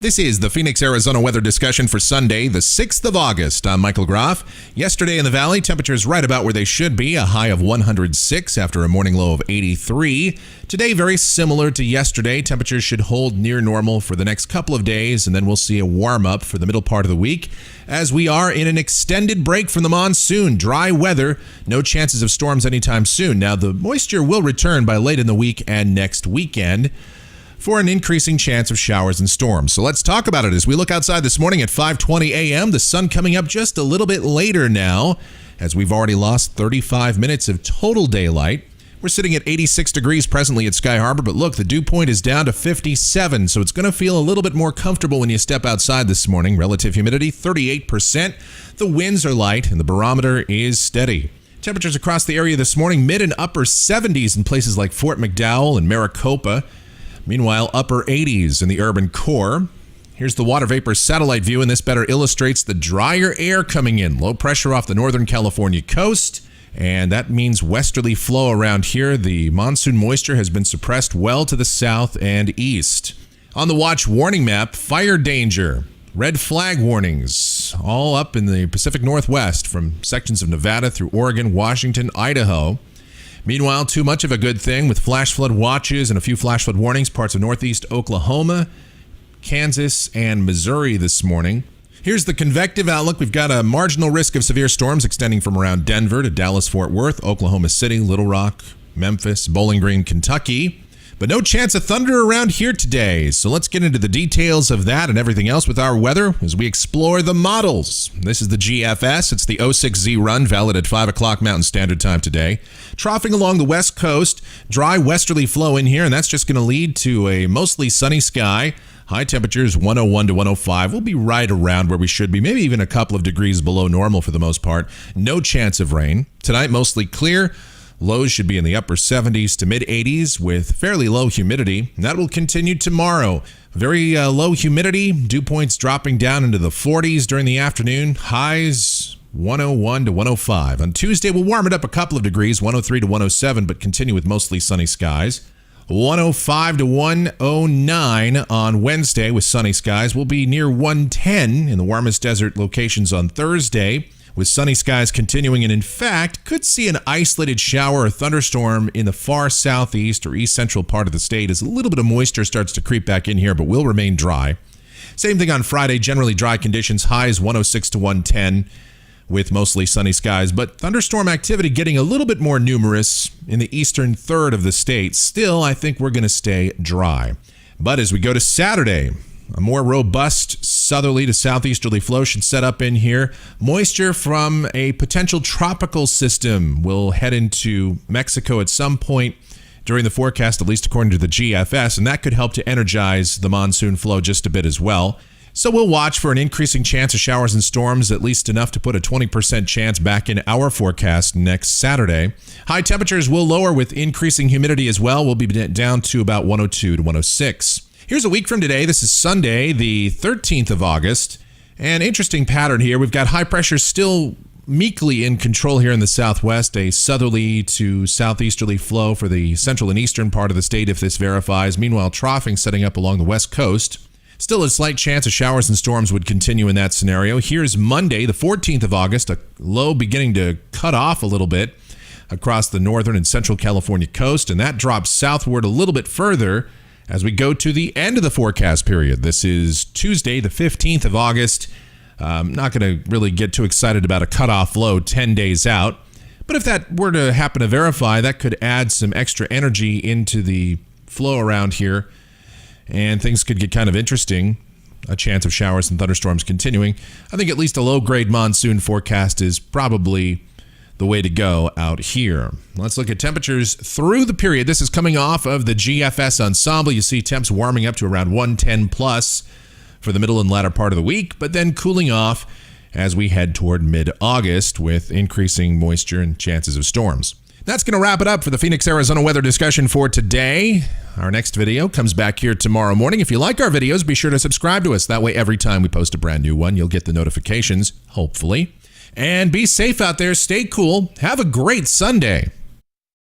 This is the Phoenix, Arizona weather discussion for Sunday, the 6th of August. I'm Michael Groff. Yesterday in the valley, temperatures right about where they should be, a high of 106 after a morning low of 83. Today, very similar to yesterday. Temperatures should hold near normal for the next couple of days, and then we'll see a warm up for the middle part of the week as we are in an extended break from the monsoon. Dry weather, no chances of storms anytime soon. Now, the moisture will return by late in the week and next weekend for an increasing chance of showers and storms. So let's talk about it as we look outside this morning at 5:20 a.m. The sun coming up just a little bit later now, as we've already lost 35 minutes of total daylight. We're sitting at 86 degrees presently at Sky Harbor, but look, the dew point is down to 57, so it's going to feel a little bit more comfortable when you step outside this morning. Relative humidity, 38%. The winds are light, and the barometer is steady. Temperatures across the area this morning, mid and upper 70s in places like Fort McDowell and Maricopa. Meanwhile, upper 80s in the urban core. Here's the water vapor satellite view, and this better illustrates the drier air coming in. Low pressure off the northern California coast, and that means westerly flow around here. The monsoon moisture has been suppressed well to the south and east. On the watch warning map, fire danger. Red flag warnings all up in the Pacific Northwest from sections of Nevada through Oregon, Washington, Idaho. Meanwhile, too much of a good thing with flash flood watches and a few flash flood warnings, parts of northeast Oklahoma, Kansas, and Missouri this morning. Here's the convective outlook. We've got a marginal risk of severe storms extending from around Denver to Dallas-Fort Worth, Oklahoma City, Little Rock, Memphis, Bowling Green, Kentucky. But no chance of thunder around here today. So let's get into the details of that and everything else with our weather as we explore the models. This is the GFS. It's the 06Z run, valid at 5 o'clock Mountain Standard Time today. Troughing along the west coast, dry westerly flow in here, and that's just going to lead to a mostly sunny sky. High temperatures 101 to 105. We'll be right around where we should be, maybe even a couple of degrees below normal for the most part. No chance of rain. Tonight, mostly clear. Lows should be in the upper 70s to mid 80s with fairly low humidity. And that will continue tomorrow. Very low humidity, dew points dropping down into the 40s during the afternoon. Highs 101 to 105. On Tuesday, we'll warm it up a couple of degrees, 103 to 107, but continue with mostly sunny skies. 105 to 109 on Wednesday with sunny skies. We'll be near 110 in the warmest desert locations on Thursday, with sunny skies continuing, and in fact, could see an isolated shower or thunderstorm in the far southeast or east central part of the state as a little bit of moisture starts to creep back in here, but will remain dry. Same thing on Friday, generally dry conditions, highs 106 to 110 with mostly sunny skies, but thunderstorm activity getting a little bit more numerous in the eastern third of the state. Still, I think we're going to stay dry. But as we go to Saturday, a more robust southerly to southeasterly flow should set up in here. Moisture from a potential tropical system will head into Mexico at some point during the forecast, at least according to the GFS, and that could help to energize the monsoon flow just a bit as well. So we'll watch for an increasing chance of showers and storms, at least enough to put a 20% chance back in our forecast next Saturday. High temperatures will lower with increasing humidity as well. We'll be down to about 102 to 106. Here's a week from today. This is Sunday, the 13th of August. An interesting pattern here. We've got high pressure still meekly in control here in the southwest, a southerly to southeasterly flow for the central and eastern part of the state if this verifies. Meanwhile, troughing setting up along the west coast. Still a slight chance of showers and storms would continue in that scenario. Here's Monday, the 14th of August, a low beginning to cut off a little bit across the northern and central California coast, and that drops southward a little bit further as we go to the end of the forecast period. This is Tuesday, the 15th of August. I'm not going to really get too excited about a cutoff low 10 days out. But if that were to happen to verify, that could add some extra energy into the flow around here, and things could get kind of interesting. A chance of showers and thunderstorms continuing. I think at least a low-grade monsoon forecast is probably the way to go out here. Let's look at temperatures through the period. This is coming off of the GFS ensemble. You see temps warming up to around 110 plus for the middle and latter part of the week, but then cooling off as we head toward mid-August with increasing moisture and chances of storms. That's going to wrap it up for the Phoenix, Arizona weather discussion for today. Our next video comes back here tomorrow morning. If you like our videos, be sure to subscribe to us. That way, every time we post a brand new one, you'll get the notifications, hopefully. And be safe out there. Stay cool. Have a great Sunday.